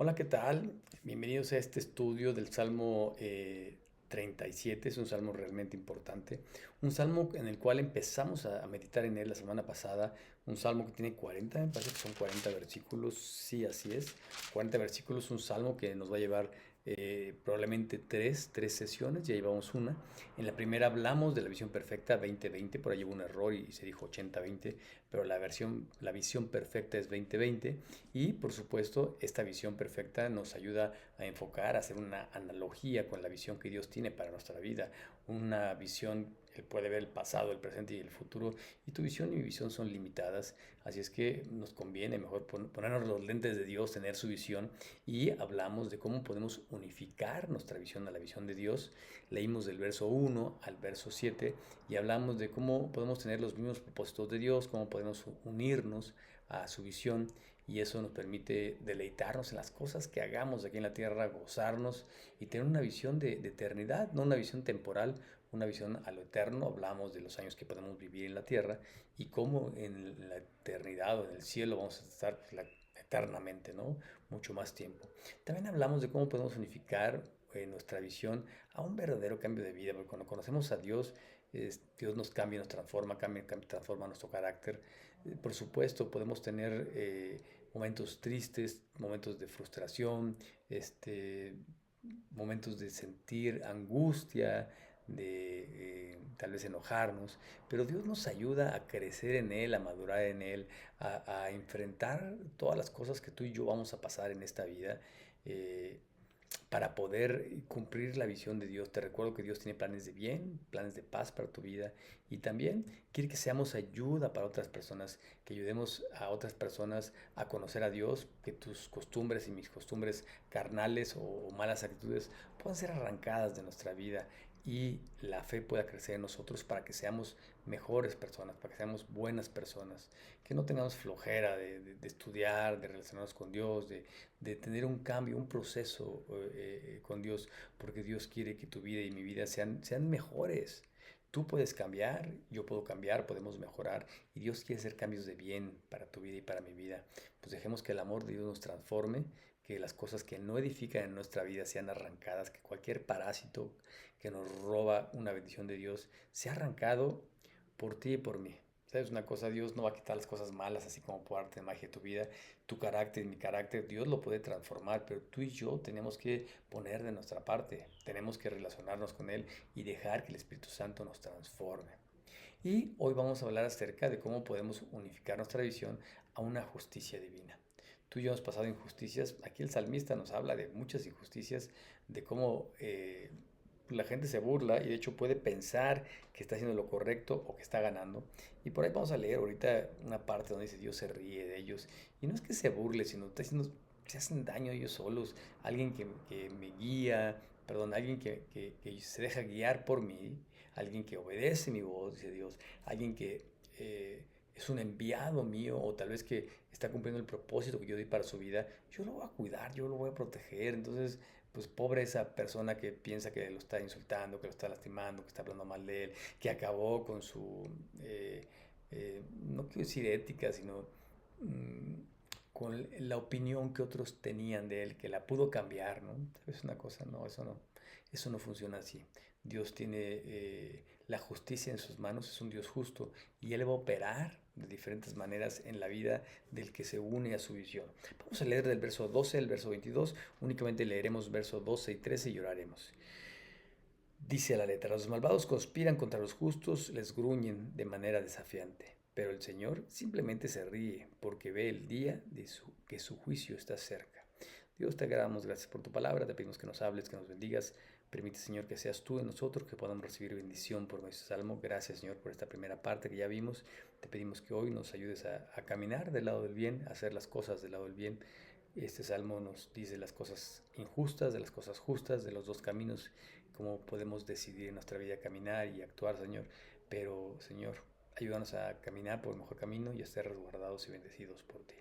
Hola, ¿qué tal? Bienvenidos a este estudio del Salmo 37. Es un salmo realmente importante. Un salmo en el cual empezamos a meditar en él la semana pasada. Un salmo que tiene 40, me parece que son 40 versículos. Sí, así es. 40 versículos, un salmo que nos va a llevar probablemente tres sesiones. Ya llevamos una. En la primera hablamos de la visión perfecta 2020. Por ahí hubo un error y se dijo 80-20, pero la visión perfecta es 2020. Y por supuesto, esta visión perfecta nos ayuda a enfocar, a hacer una analogía con la visión que Dios tiene para nuestra vida. Una visión, Él puede ver el pasado, el presente y el futuro, y tu visión y mi visión son limitadas, así es que nos conviene mejor ponernos los lentes de Dios, tener su visión, y hablamos de cómo podemos unificar nuestra visión a la visión de Dios. Leímos del verso 1 al verso 7 y hablamos de cómo podemos tener los mismos propósitos de Dios, cómo podemos unirnos a su visión, y eso nos permite deleitarnos en las cosas que hagamos aquí en la tierra, gozarnos y tener una visión de eternidad, no una visión temporal, una visión a lo eterno. Hablamos de los años que podemos vivir en la tierra y cómo en la eternidad o en el cielo vamos a estar eternamente, ¿no? Mucho más tiempo. También hablamos de cómo podemos unificar nuestra visión a un verdadero cambio de vida, porque cuando conocemos a Dios, Dios nos cambia, nos transforma, transforma nuestro carácter. Por supuesto, podemos tener momentos tristes, momentos de frustración, momentos de sentir angustia, de tal vez enojarnos, pero Dios nos ayuda a crecer en Él, a madurar en Él, a enfrentar todas las cosas que tú y yo vamos a pasar en esta vida. eh, para poder cumplir la visión de Dios. Te recuerdo que Dios tiene planes de bien, planes de paz para tu vida, y también quiere que seamos ayuda para otras personas, que ayudemos a otras personas a conocer a Dios, que tus costumbres y mis costumbres carnales o malas actitudes puedan ser arrancadas de nuestra vida y la fe pueda crecer en nosotros para que seamos mejores personas, para que seamos buenas personas, que no tengamos flojera de estudiar, de relacionarnos con Dios, de tener un cambio, un proceso con Dios, porque Dios quiere que tu vida y mi vida sean mejores. Tú puedes cambiar, yo puedo cambiar, podemos mejorar, y Dios quiere hacer cambios de bien para tu vida y para mi vida. Pues dejemos que el amor de Dios nos transforme, que las cosas que no edifican en nuestra vida sean arrancadas, que cualquier parásito que nos roba una bendición de Dios sea arrancado por ti y por mí. ¿Sabes una cosa? Dios no va a quitar las cosas malas así como por arte de magia de tu vida. Tu carácter, mi carácter, Dios lo puede transformar, pero tú y yo tenemos que poner de nuestra parte. Tenemos que relacionarnos con Él y dejar que el Espíritu Santo nos transforme. Y hoy vamos a hablar acerca de cómo podemos unificar nuestra visión a una justicia divina. Tú y yo hemos pasado injusticias. Aquí el salmista nos habla de muchas injusticias, de cómo la gente se burla y de hecho puede pensar que está haciendo lo correcto o que está ganando. Y por ahí vamos a leer ahorita una parte donde dice Dios se ríe de ellos. Y no es que se burle, sino está diciendo se hacen daño ellos solos. Alguien que me guía, perdón, alguien que se deja guiar por mí, alguien que obedece mi voz, dice Dios, alguien que es un enviado mío o tal vez que está cumpliendo el propósito que yo di para su vida, yo lo voy a cuidar, yo lo voy a proteger. Entonces, pues pobre esa persona que piensa que lo está insultando, que lo está lastimando, que está hablando mal de él, que acabó con su, no quiero decir ética, sino mm, con la opinión que otros tenían de él, que la pudo cambiar, ¿no? Es una cosa, no, eso no funciona así. Dios tiene la justicia en sus manos, es un Dios justo y Él va a operar de diferentes maneras en la vida del que se une a su visión. Vamos a leer del verso 12 al verso 22, únicamente leeremos verso 12 y 13 y lloraremos. Dice la letra, los malvados conspiran contra los justos, les gruñen de manera desafiante, pero el Señor simplemente se ríe porque ve el día que su juicio está cerca. Dios, te damos gracias por tu palabra, te pedimos que nos hables, que nos bendigas. Permite, Señor, que seas tú en nosotros, que podamos recibir bendición por nuestro salmo. Gracias, Señor, por esta primera parte que ya vimos. Te pedimos que hoy nos ayudes a caminar del lado del bien, a hacer las cosas del lado del bien. Este salmo nos dice las cosas injustas, de las cosas justas, de los dos caminos, cómo podemos decidir en nuestra vida caminar y actuar, Señor. Pero, Señor, ayúdanos a caminar por el mejor camino y a ser resguardados y bendecidos por ti.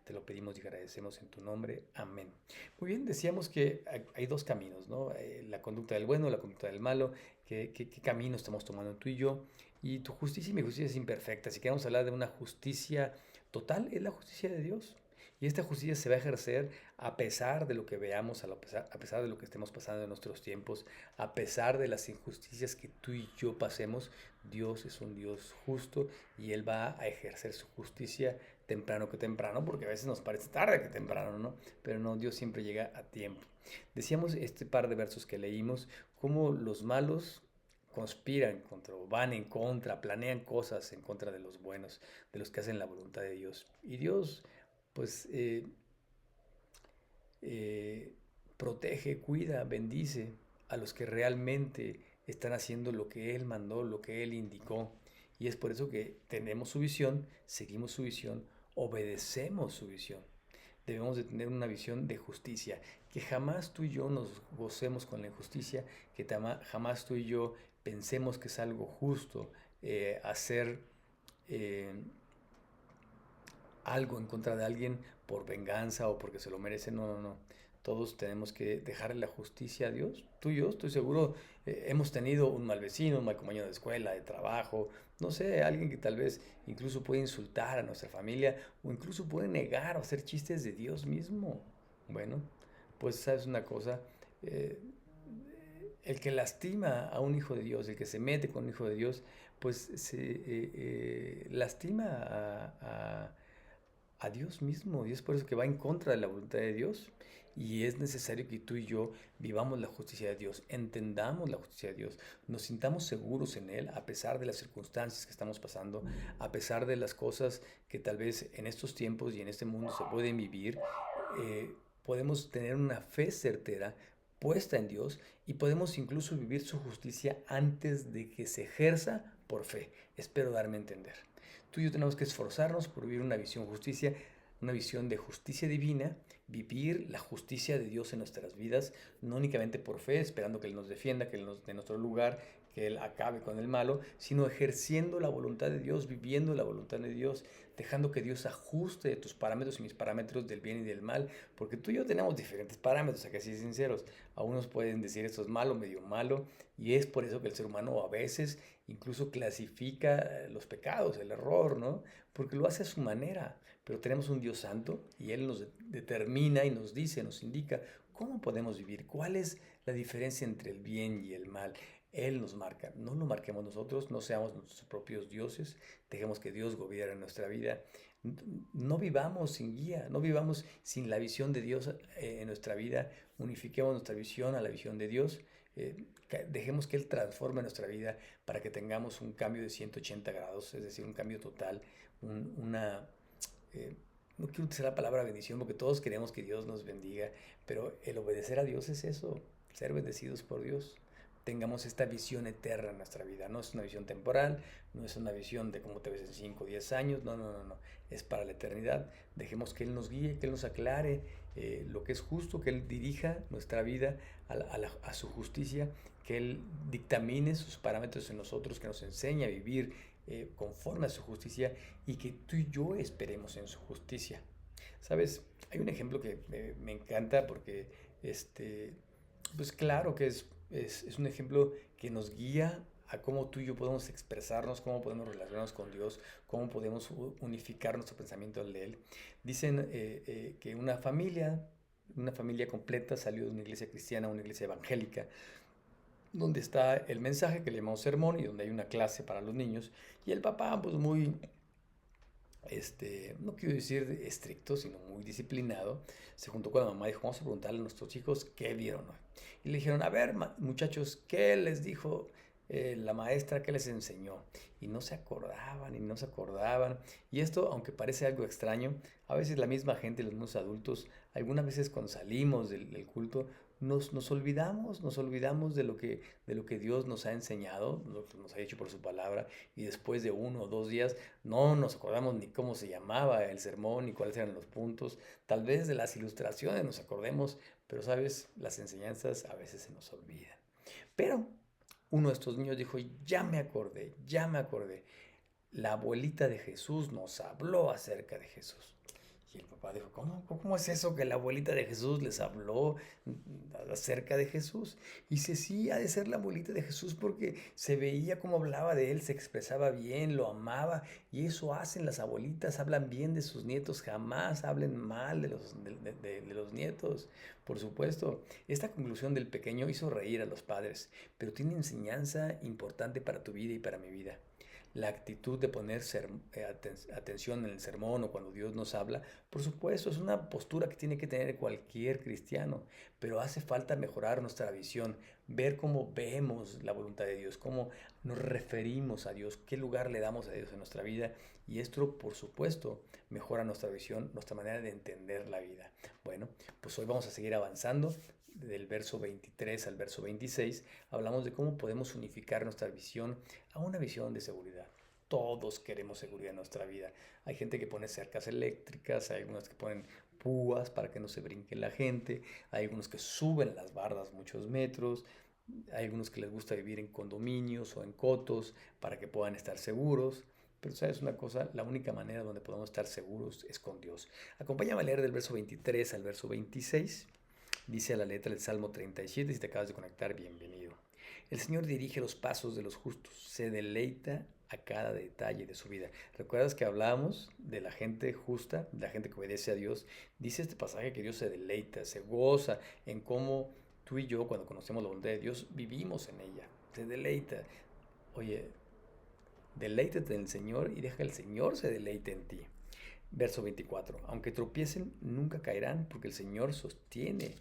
Te lo pedimos y agradecemos en tu nombre. Amén. Muy bien, decíamos que hay dos caminos, ¿no? La conducta del bueno, la conducta del malo. ¿Qué camino estamos tomando tú y yo? Y tu justicia y mi justicia es imperfecta. Si queremos hablar de una justicia total, es la justicia de Dios. Y esta justicia se va a ejercer a pesar de lo que veamos, a pesar de lo que estemos pasando en nuestros tiempos, a pesar de las injusticias que tú y yo pasemos. Dios es un Dios justo y Él va a ejercer su justicia temprano que temprano, porque a veces nos parece tarde que temprano, ¿no? Pero no, Dios siempre llega a tiempo. Decíamos este par de versos que leímos, cómo los malos conspiran contra, o van en contra, planean cosas en contra de los buenos, de los que hacen la voluntad de Dios. Y Dios, pues, eh, protege, cuida, bendice a los que realmente están haciendo lo que Él mandó, lo que Él indicó. Y es por eso que tenemos su visión, seguimos su visión, obedecemos su visión. Debemos de tener una visión de justicia, que jamás tú y yo nos gocemos con la injusticia, que jamás tú y yo pensemos que es algo justo hacer eh, algo en contra de alguien por venganza o porque se lo merece. No, no, no. Todos tenemos que dejarle la justicia a Dios. Tú y yo, estoy seguro, hemos tenido un mal vecino, un mal compañero de escuela, de trabajo, no sé, alguien que tal vez incluso puede insultar a nuestra familia o incluso puede negar o hacer chistes de Dios mismo. Bueno, pues sabes una cosa, eh, el que lastima a un hijo de Dios, el que se mete con un hijo de Dios, pues lastima a Dios mismo, y es por eso que va en contra de la voluntad de Dios. Y es necesario que tú y yo vivamos la justicia de Dios, entendamos la justicia de Dios, nos sintamos seguros en Él a pesar de las circunstancias que estamos pasando, a pesar de las cosas que tal vez en estos tiempos y en este mundo se pueden vivir. Podemos tener una fe certera puesta en Dios y podemos incluso vivir su justicia antes de que se ejerza por fe. Espero darme a entender. Tú y yo tenemos que esforzarnos por vivir una visión de justicia divina, vivir la justicia de Dios en nuestras vidas, no únicamente por fe, esperando que Él nos defienda, que Él nos dé nuestro lugar, que Él acabe con el malo, sino ejerciendo la voluntad de Dios, viviendo la voluntad de Dios, dejando que Dios ajuste tus parámetros y mis parámetros del bien y del mal, porque tú y yo tenemos diferentes parámetros, hay que ser sinceros. A unos pueden decir esto es malo, medio malo, y es por eso que el ser humano a veces incluso clasifica los pecados, el error, ¿no? Porque lo hace a su manera. Pero tenemos un Dios santo y Él nos determina y nos dice, nos indica cómo podemos vivir, cuál es la diferencia entre el bien y el mal. Él nos marca, no lo marquemos nosotros, no seamos nuestros propios dioses, dejemos que Dios gobierne nuestra vida. No vivamos sin guía, no vivamos sin la visión de Dios en nuestra vida, unifiquemos nuestra visión a la visión de Dios. Dejemos que Él transforme nuestra vida para que tengamos un cambio de 180 grados, es decir, un cambio total, una... no quiero utilizar la palabra bendición porque todos queremos que Dios nos bendiga, pero el obedecer a Dios es eso, ser bendecidos por Dios. Tengamos esta visión eterna en nuestra vida, no es una visión temporal, no es una visión de cómo te ves en 5 o 10 años, no, no, no, no, es para la eternidad. Dejemos que Él nos guíe, que Él nos aclare lo que es justo, que Él dirija nuestra vida a su justicia, que Él dictamine sus parámetros en nosotros, que nos enseñe a vivir conforme a su justicia y que tú y yo esperemos en su justicia. ¿Sabes? Hay un ejemplo que me encanta porque, pues claro que es un ejemplo que nos guía a cómo tú y yo podemos expresarnos, cómo podemos relacionarnos con Dios, cómo podemos unificar nuestro pensamiento al de Él. Dicen que una familia completa salió de una iglesia cristiana a una iglesia evangélica, donde está el mensaje que le llamamos sermón y donde hay una clase para los niños. Y el papá, pues muy, no quiero decir estricto, sino muy disciplinado, se juntó con la mamá y dijo, vamos a preguntarle a nuestros hijos qué vieron hoy. Y le dijeron, a ver, muchachos, ¿qué les dijo la maestra, qué les enseñó? Y no se acordaban, y no se acordaban. Y esto, aunque parece algo extraño, a veces la misma gente, los mismos adultos, algunas veces cuando salimos del culto, nos olvidamos de lo que Dios nos ha enseñado, lo que nos ha hecho por su palabra, y después de 1 o 2 días no nos acordamos ni cómo se llamaba el sermón, ni cuáles eran los puntos, tal vez de las ilustraciones nos acordemos, pero sabes, las enseñanzas a veces se nos olvidan. Pero uno de estos niños dijo, ya me acordé, la abuelita de Jesús nos habló acerca de Jesús. Y el papá dijo, ¿cómo es eso que la abuelita de Jesús les habló acerca de Jesús? Y dice, sí, ha de ser la abuelita de Jesús porque se veía cómo hablaba de él, se expresaba bien, lo amaba. Y eso hacen las abuelitas, hablan bien de sus nietos, jamás hablen mal de los nietos, por supuesto. Esta conclusión del pequeño hizo reír a los padres, pero tiene enseñanza importante para tu vida y para mi vida. La actitud de poner atención en el sermón o cuando Dios nos habla, por supuesto, es una postura que tiene que tener cualquier cristiano, pero hace falta mejorar nuestra visión, ver cómo vemos la voluntad de Dios, cómo nos referimos a Dios, qué lugar le damos a Dios en nuestra vida, y esto, por supuesto, mejora nuestra visión, nuestra manera de entender la vida. Bueno, pues hoy vamos a seguir avanzando. Del verso 23 al verso 26, hablamos de cómo podemos unificar nuestra visión a una visión de seguridad. Todos queremos seguridad en nuestra vida. Hay gente que pone cercas eléctricas, hay algunas que ponen púas para que no se brinque la gente, hay algunos que suben las bardas muchos metros, hay algunos que les gusta vivir en condominios o en cotos para que puedan estar seguros. Pero sabes una cosa, la única manera donde podemos estar seguros es con Dios. Acompáñame a leer del verso 23 al verso 26. Dice la letra del Salmo 37, si te acabas de conectar, bienvenido. El Señor dirige los pasos de los justos, se deleita a cada detalle de su vida. ¿Recuerdas que hablábamos de la gente justa, de la gente que obedece a Dios? Dice este pasaje que Dios se deleita, se goza en cómo tú y yo, cuando conocemos la voluntad de Dios, vivimos en ella. Se deleita. Oye, deleítate en el Señor y deja que el Señor se deleite en ti. Verso 24. Aunque tropiecen, nunca caerán porque el Señor sostiene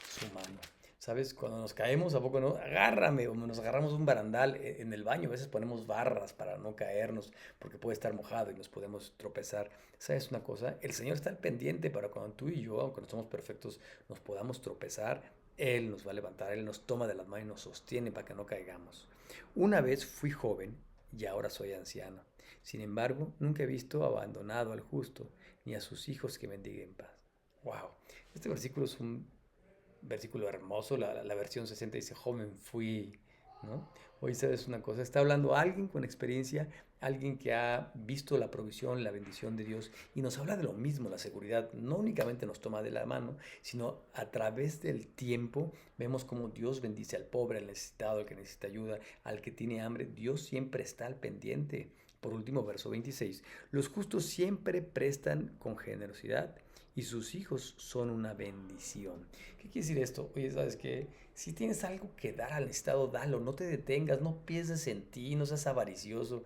su mano. ¿Sabes? Cuando nos caemos, ¿a poco no? Agárrame, o nos agarramos un barandal en el baño. A veces ponemos barras para no caernos porque puede estar mojado y nos podemos tropezar. ¿Sabes una cosa? El Señor está al pendiente para cuando tú y yo, aunque no somos perfectos, nos podamos tropezar. Él nos va a levantar, Él nos toma de las manos y nos sostiene para que no caigamos. Una vez fui joven y ahora soy anciano. Sin embargo, nunca he visto abandonado al justo, ni a sus hijos que mendiguen paz. ¡Wow! Este versículo es un versículo hermoso. La versión 60 dice, joven fui, ¿no? Hoy sabes una cosa, está hablando alguien con experiencia, alguien que ha visto la provisión, la bendición de Dios, y nos habla de lo mismo, la seguridad. No únicamente nos toma de la mano, sino a través del tiempo vemos cómo Dios bendice al pobre, al necesitado, al que necesita ayuda, al que tiene hambre. Dios siempre está al pendiente. Por último, verso 26. Los justos siempre prestan con generosidad y sus hijos son una bendición. ¿Qué quiere decir esto? Oye, ¿sabes qué? Si tienes algo que dar al necesitado, dalo, no te detengas, no pienses en ti, no seas avaricioso.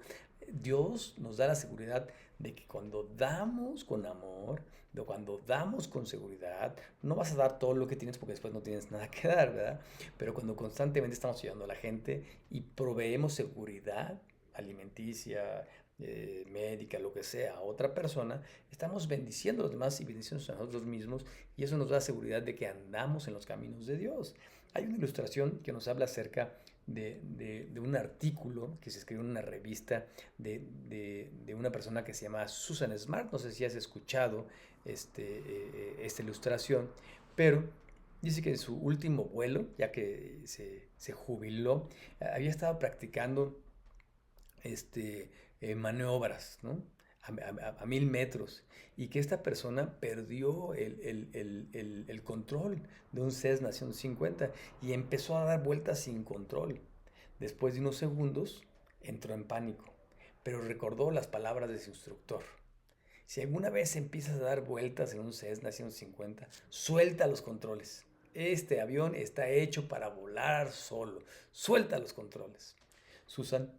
Dios nos da la seguridad de que cuando damos con amor, de cuando damos con seguridad, no vas a dar todo lo que tienes porque después no tienes nada que dar, ¿verdad? Pero cuando constantemente estamos ayudando a la gente y proveemos seguridad alimenticia, médica, lo que sea, a otra persona, estamos bendiciendo a los demás y bendiciendo a nosotros mismos, y eso nos da seguridad de que andamos en los caminos de Dios. Hay una ilustración que nos habla acerca de un artículo que se escribió en una revista de una persona que se llama Susan Smart. No sé si has escuchado esta ilustración, pero dice que en su último vuelo, ya que se jubiló, había estado practicando maniobras, ¿no? A 1000 metros, y que esta persona perdió el control de un Cessna 150 y empezó a dar vueltas sin control. Después de unos segundos entró en pánico, pero recordó las palabras de su instructor. Si alguna vez empiezas a dar vueltas en un Cessna 150, suelta los controles. Este avión está hecho para volar solo. Suelta los controles. Susan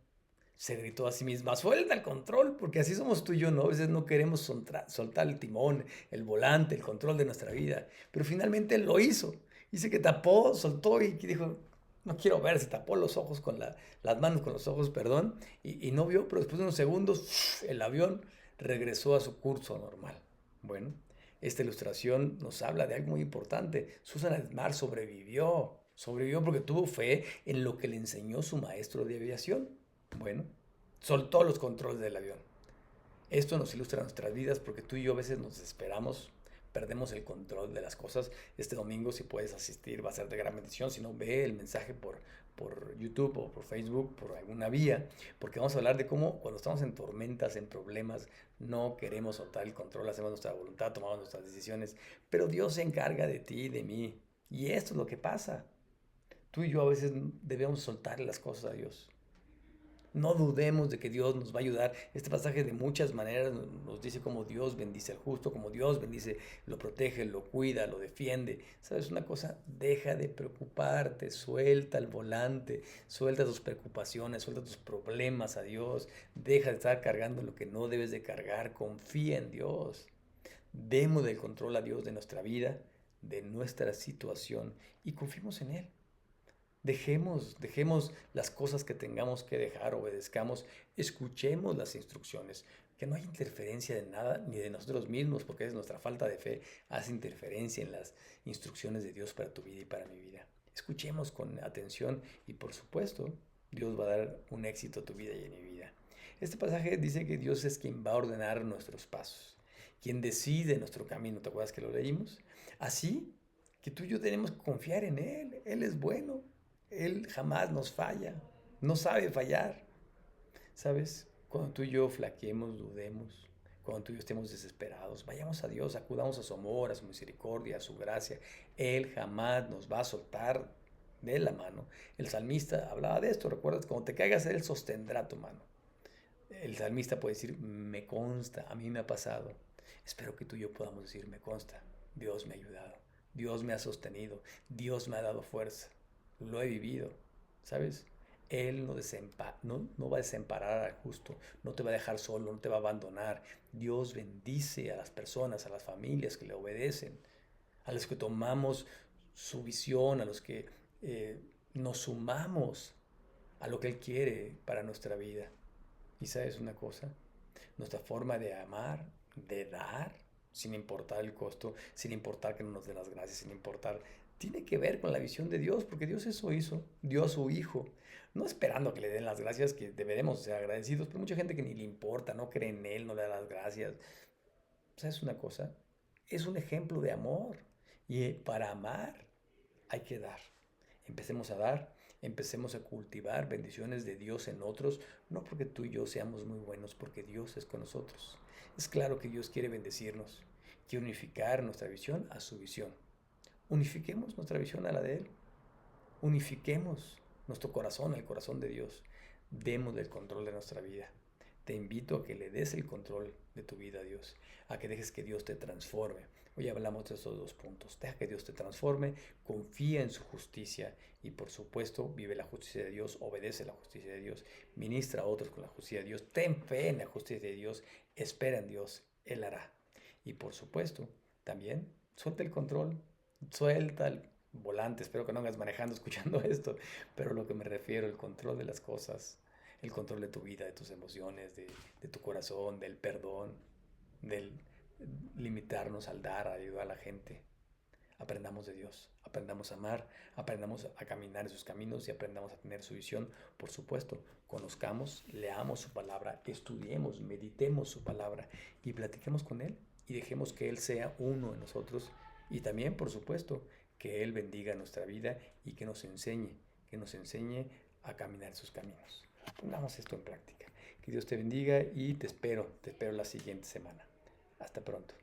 se gritó a sí misma, suelta el control, porque así somos tú y yo, ¿no? A veces no queremos soltar el timón, el volante, el control de nuestra vida, pero finalmente lo hizo. Dice que tapó, soltó y que dijo, no quiero ver, se tapó los ojos con las manos con los ojos, perdón, y no vio, pero después de unos segundos el avión regresó a su curso normal. Bueno, esta ilustración nos habla de algo muy importante. Susan Smart sobrevivió porque tuvo fe en lo que le enseñó su maestro de aviación. Bueno, soltó los controles del avión. Esto nos ilustra nuestras vidas porque tú y yo a veces nos desesperamos perdemos el control de las cosas. Este domingo, si puedes asistir, va a ser de gran bendición. Si no, ve el mensaje por YouTube o por Facebook, por alguna vía, porque vamos a hablar de cómo cuando estamos en tormentas, en problemas, no queremos soltar el control, hacemos nuestra voluntad, tomamos nuestras decisiones, pero Dios se encarga de ti y de mí. Y esto es lo que pasa. Tú y yo a veces debemos soltar las cosas a Dios. No dudemos de que Dios nos va a ayudar. Este pasaje de muchas maneras nos dice cómo Dios bendice al justo, cómo Dios bendice, lo protege, lo cuida, lo defiende. ¿Sabes una cosa? Deja de preocuparte, suelta el volante, suelta tus preocupaciones, suelta tus problemas a Dios. Deja de estar cargando lo que no debes de cargar, confía en Dios. Demos el control a Dios de nuestra vida, de nuestra situación y confiemos en Él. Dejemos las cosas que tengamos que dejar, obedezcamos, escuchemos las instrucciones, que no hay interferencia de nada ni de nosotros mismos, porque es nuestra falta de fe, hace interferencia en las instrucciones de Dios para tu vida y para mi vida. Escuchemos con atención y por supuesto, Dios va a dar un éxito a tu vida y a mi vida. Este pasaje dice que Dios es quien va a ordenar nuestros pasos, quien decide nuestro camino. ¿Te acuerdas que lo leímos? Así que tú y yo tenemos que confiar en Él. Él es bueno. Él jamás nos falla, no sabe fallar. ¿Sabes? Cuando tú y yo flaqueemos, dudemos, cuando tú y yo estemos desesperados, vayamos a Dios, acudamos a su amor, a su misericordia, a su gracia. Él jamás nos va a soltar de la mano. El salmista hablaba de esto, ¿recuerdas? Cuando te caigas, Él sostendrá tu mano. El salmista puede decir, me consta, a mí me ha pasado. Espero que tú y yo podamos decir, me consta, Dios me ha ayudado, Dios me ha sostenido, Dios me ha dado fuerza. Lo he vivido, ¿sabes? Él no va a desamparar al justo, no te va a dejar solo, no te va a abandonar. Dios bendice a las personas, a las familias que le obedecen, a los que tomamos su visión, a los que nos sumamos a lo que Él quiere para nuestra vida. Y sabes una cosa, nuestra forma de amar, de dar, sin importar el costo, sin importar que no nos den las gracias, sin importar, tiene que ver con la visión de Dios, porque Dios eso hizo, dio a su Hijo, no esperando que le den las gracias, que deberemos ser agradecidos, pero mucha gente que ni le importa, no cree en Él, no le da las gracias. ¿Sabes una cosa? Es un ejemplo de amor, y para amar hay que dar. Empecemos a dar, empecemos a cultivar bendiciones de Dios en otros, no porque tú y yo seamos muy buenos, porque Dios es con nosotros. Es claro que Dios quiere bendecirnos, quiere unificar nuestra visión a su visión. Unifiquemos nuestra visión a la de Él. Unifiquemos nuestro corazón al corazón de Dios. Démosle el control de nuestra vida. Te invito a que le des el control de tu vida a Dios, a que dejes que Dios te transforme. Hoy hablamos de estos dos puntos. Deja que Dios te transforme, confía en su justicia y por supuesto vive la justicia de Dios, obedece la justicia de Dios, ministra a otros con la justicia de Dios, ten fe en la justicia de Dios, espera en Dios, Él hará. Y por supuesto, también suelta el control, suelta el volante, espero que no hagas manejando escuchando esto, pero lo que me refiero, el control de las cosas, el control de tu vida, de tus emociones, de tu corazón, del perdón, del limitarnos al dar, a ayudar a la gente. Aprendamos de Dios, aprendamos a amar, aprendamos a caminar en sus caminos y aprendamos a tener su visión. Por supuesto, conozcamos, leamos su palabra, estudiemos, meditemos su palabra y platiquemos con Él y dejemos que Él sea uno en nosotros y también, por supuesto, que Él bendiga nuestra vida y que nos enseñe a caminar sus caminos. Pongamos esto en práctica. Que Dios te bendiga y te espero la siguiente semana. Hasta pronto.